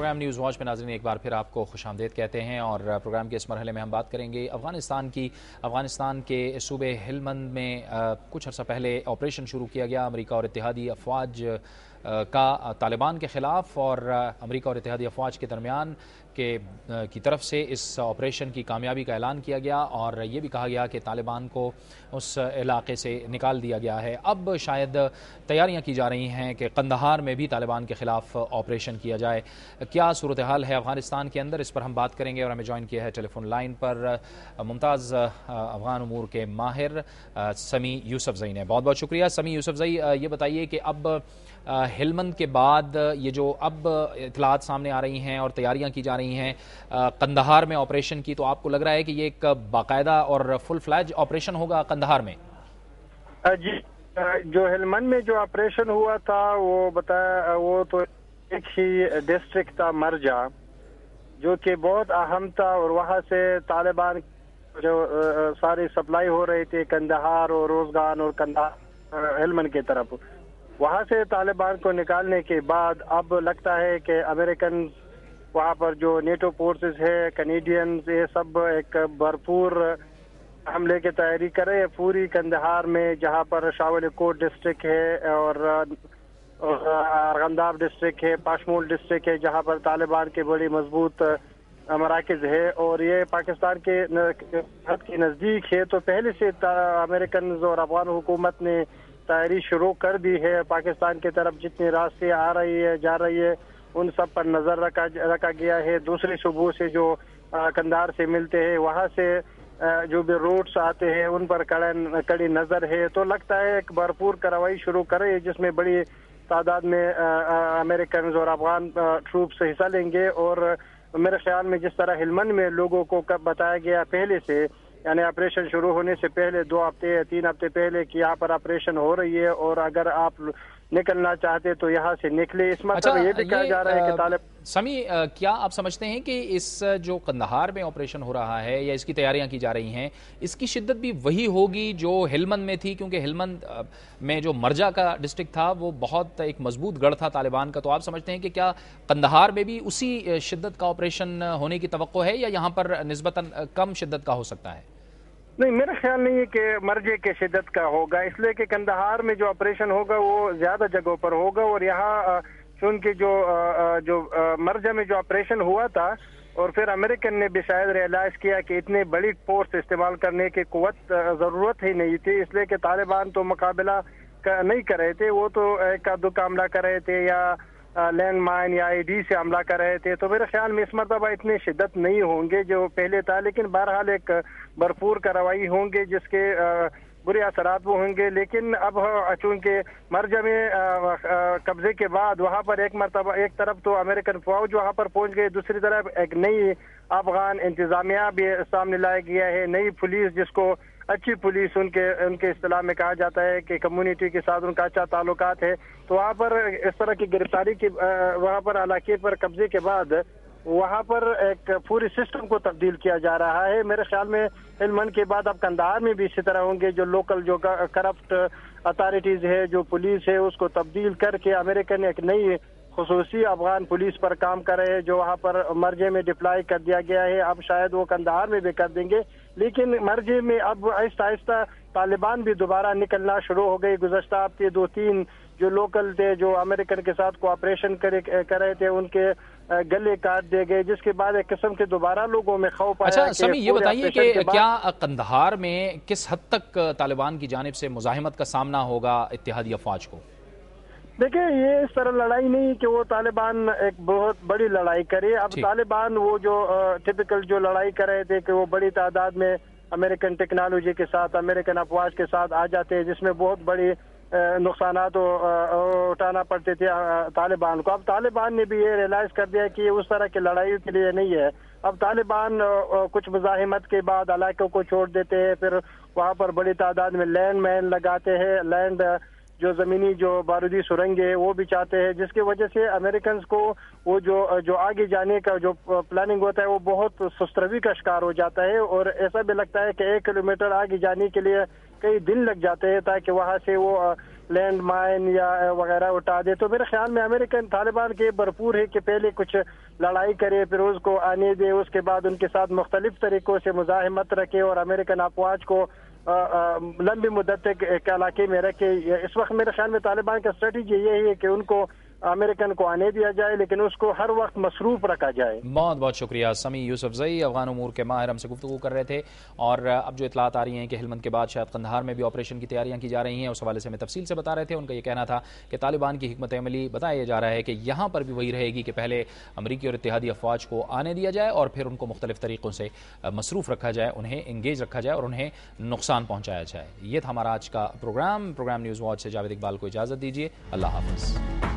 Programme news watch में नाज़रीन एक बार फिर आपको खुशामदीद कहते हैं और प्रोग्राम के इस मरहले में हम बात करेंगे अफ़गानिस्तान के सूबे हेलमंद में कुछ अर्सा पहले ऑपरेशन शुरू किया गया अमेरिका और इत्तेहादी अफवाज का तालिबान के ख़िलाफ़, और अमेरिका और इत्तेहादी अफवाज के दरमियान की तरफ से इस ऑपरेशन की कामयाबी का ऐलान किया गया और ये भी कहा गया कि तालिबान को उस इलाके से निकाल दिया गया है। अब शायद तैयारियां की जा रही हैं कि कंदहार में भी तालिबान के ख़िलाफ़ ऑपरेशन किया जाए। क्या सूरत हाल है अफ़गानिस्तान के अंदर, इस पर हम बात करेंगे और हमें ज्वाइन किया है टेलीफोन लाइन पर मुमताज़ अफ़गान उमूर के माहिर समी यूसुफ़ज़ई ने। बहुत बहुत शुक्रिया समी यूसुफ़ज़ई। ये बताइए कि अब हेलमंद के बाद ये जो अब इतलात सामने आ रही हैं और तैयारियां की जा रही हैं कंदहार में ऑपरेशन की, तो आपको लग रहा है कि ये एक बाकायदा और फुल फ्लैज ऑपरेशन होगा कंदहार में? जी, जो हेलमंद में जो ऑपरेशन हुआ था वो तो एक ही डिस्ट्रिक्ट था मरजा, जो कि बहुत अहम था, और वहाँ से तालिबान जो सारी सप्लाई हो रही थी कंदहार और रोजगान और कंदहार हेलमंद की तरफ, वहाँ से तालिबान को निकालने के बाद अब लगता है कि अमेरिकन वहाँ पर जो नेटो फोर्सेस है, कैनेडियंस, ये सब एक भरपूर हमले की तैयारी कर रहे हैं पूरी कंदहार में, जहाँ पर शावल कोट डिस्ट्रिक्ट है और गंदाब डिस्ट्रिक्ट है, पाशमूल डिस्ट्रिक्ट है, जहाँ पर तालिबान के बड़ी मजबूत मराकज है, और ये पाकिस्तान के हद के नज़दीक है। तो पहले से अमेरिकन और अफगान हुकूमत ने तैयारी शुरू कर दी है। पाकिस्तान की तरफ जितने रास्ते आ रही है जा रही है उन सब पर नज़र रखा गया है। दूसरे सूबों से जो कंधार से मिलते हैं वहाँ से जो भी रूट्स आते हैं उन पर कड़ी नज़र है। तो लगता है एक भरपूर कार्रवाई शुरू करे जिसमें बड़ी तादाद में अमेरिकन और अफगान ट्रूप्स हिस्सा लेंगे। और मेरे ख्याल में जिस तरह हेलमंद में लोगों को बताया गया पहले से, यानी ऑपरेशन शुरू होने से पहले 2 हफ्ते या 3 हफ्ते पहले कि यहाँ पर ऑपरेशन हो रही है और अगर आप निकलना चाहते तो यहाँ से निकले, इस मतलब ये भी कहा जा रहा है कि समी, क्या आप समझते हैं कि इस जो कंदहार में ऑपरेशन हो रहा है या इसकी तैयारियां की जा रही हैं, इसकी शिद्दत भी वही होगी जो हेलमंद में थी? क्योंकि हेलमंद में जो मरजा का डिस्ट्रिक्ट था वो बहुत एक मजबूत गढ़ था तालिबान का, तो आप समझते हैं कि क्या कंदहार में भी उसी शिद्दत का ऑपरेशन होने की तवक्को है या यहाँ पर निस्बतन कम शिद्दत का हो सकता है? नहीं, मेरा ख्याल नहीं है कि मर्जे के शिद्दत का होगा, इसलिए कि कंदहार में जो ऑपरेशन होगा वो ज्यादा जगहों पर होगा, और यहाँ चूंकि जो मर्जा में जो ऑपरेशन हुआ था और फिर अमेरिकन ने भी शायद रियलाइज किया कि इतनी बड़ी फोर्स इस्तेमाल करने की कुव्वत जरूरत ही नहीं थी, इसलिए कि तालिबान तो मुकाबला नहीं कर रहे थे, वो तो एक दुक्का हमला कर रहे थे या लैंड माइन या आईडी से हमला कर रहे थे। तो मेरे ख्याल में इस मरतबा इतनी शिद्दत नहीं होंगे जो पहले था, लेकिन बहरहाल एक भरपूर कार्रवाई होंगे जिसके बुरे असरात वो होंगे। लेकिन अब चूंकि मरजा में कब्जे के बाद वहाँ पर एक मरतबा एक तरफ तो अमेरिकन फौज वहाँ पर पहुँच गई, दूसरी तरफ एक नई अफगान इंतजामिया भी सामने लाया गया है, नई पुलिस, जिसको अच्छी पुलिस उनके इस्तिलाह में कहा जाता है कि कम्युनिटी के साथ उनका अच्छा ताल्लुकात है। तो वहाँ पर इस तरह की गिरफ्तारी की वहाँ पर इलाके पर कब्जे के बाद वहाँ पर एक पूरी सिस्टम को तब्दील किया जा रहा है। मेरे ख्याल में हेलमंद के बाद अब कंदहार में भी इसी तरह होंगे, जो लोकल जो करप्ट अथॉरिटीज है, जो पुलिस है, उसको तब्दील करके अमेरिकन एक नई खुसूसी अफगान पुलिस पर काम कर रहे हैं जो वहाँ पर मर्जे में डिप्लॉय कर दिया गया है। अब शायद वो कंदहार में भी कर देंगे, लेकिन मर्जे में अब आहिस्ता आहिस्ता तालिबान भी दोबारा निकलना शुरू हो गई। गुज़श्ता हफ्ते 2-3 जो लोकल थे जो अमेरिकन के साथ कोऑपरेशन कर रहे थे उनके गले काट दिए गए, जिसके बाद एक किस्म के दोबारा लोगों में खौफ आया। अच्छा समी, ये बताइए कि क्या कंदहार में किस हद तक तालिबान की जानिब से मुज़ाहिमत का सामना होगा इत्तेहादी अफवाज को? देखिए, ये इस तरह लड़ाई नहीं कि वो तालिबान एक बहुत बड़ी लड़ाई करे। अब तालिबान वो जो टिपिकल जो लड़ाई कर रहे थे कि वो बड़ी तादाद में अमेरिकन टेक्नोलॉजी के साथ, अमेरिकन अफवाज के साथ आ जाते हैं, जिसमें बहुत बड़ी नुकसानात उठाना पड़ते थे तालिबान को। अब तालिबान ने भी ये रियलाइज कर दिया कि उस तरह की लड़ाई के लिए नहीं है। अब तालिबान कुछ मुजाहिमत के बाद इलाकों को छोड़ देते हैं, फिर वहाँ पर बड़ी तादाद में लैंड मैन लगाते हैं, लैंड जो जमीनी जो बारूदी सुरंगें वो भी चाहते हैं, जिसकी वजह से अमेरिकन को वो जो आगे जाने का जो प्लानिंग होता है वो बहुत सुस्तरवी का शिकार हो जाता है। और ऐसा भी लगता है कि 1 किलोमीटर आगे जाने के लिए کئی دن لگ جاتے ہیں تاکہ وہاں سے وہ لینڈ مائن یا وغیرہ اٹھا دے. تو میرے خیال میں امریکن طالبان کے بھرپور ہے کہ پہلے کچھ لڑائی کرے، پھر اس کو آنے دے، اس کے بعد ان کے ساتھ مختلف طریقوں سے مزاحمت رکھے اور امریکن افواج کو لمبی مدت تک ایک علاقے میں رکھے. اس وقت میرے خیال میں طالبان کا اسٹریٹجی یہ ہے کہ ان کو امریکن کو آنے دیا جائے لیکن اس کو ہر وقت مصروف رکھا جائے. بہت بہت شکریہ. سمیع یوسف زئی افغان امور کے ماہر ہم سے گفتگو کر رہے تھے. اور اب جو اطلاعات آ رہی ہیں کہ ہلمند کے بعد شاید قندھار میں بھی آپریشن کی تیاریاں کی جا رہی ہیں، اس حوالے سے ہمیں تفصیل سے بتا رہے تھے. ان کا یہ کہنا تھا کہ طالبان کی حکمت عملی بتایا جا رہا ہے کہ یہاں پر بھی وہی رہے گی کہ پہلے امریکی اور اتحادی افواج کو آنے دیا جائے اور پھر ان کو مختلف طریقوں سے مصروف رکھا جائے، انہیں انگیج رکھا جائے اور انہیں نقصان پہنچایا جائے. یہ تھا ہمارا آج کا پروگرام نیوز واچ سے جاوید اقبال کو اجازت دیجیے. اللہ حافظ.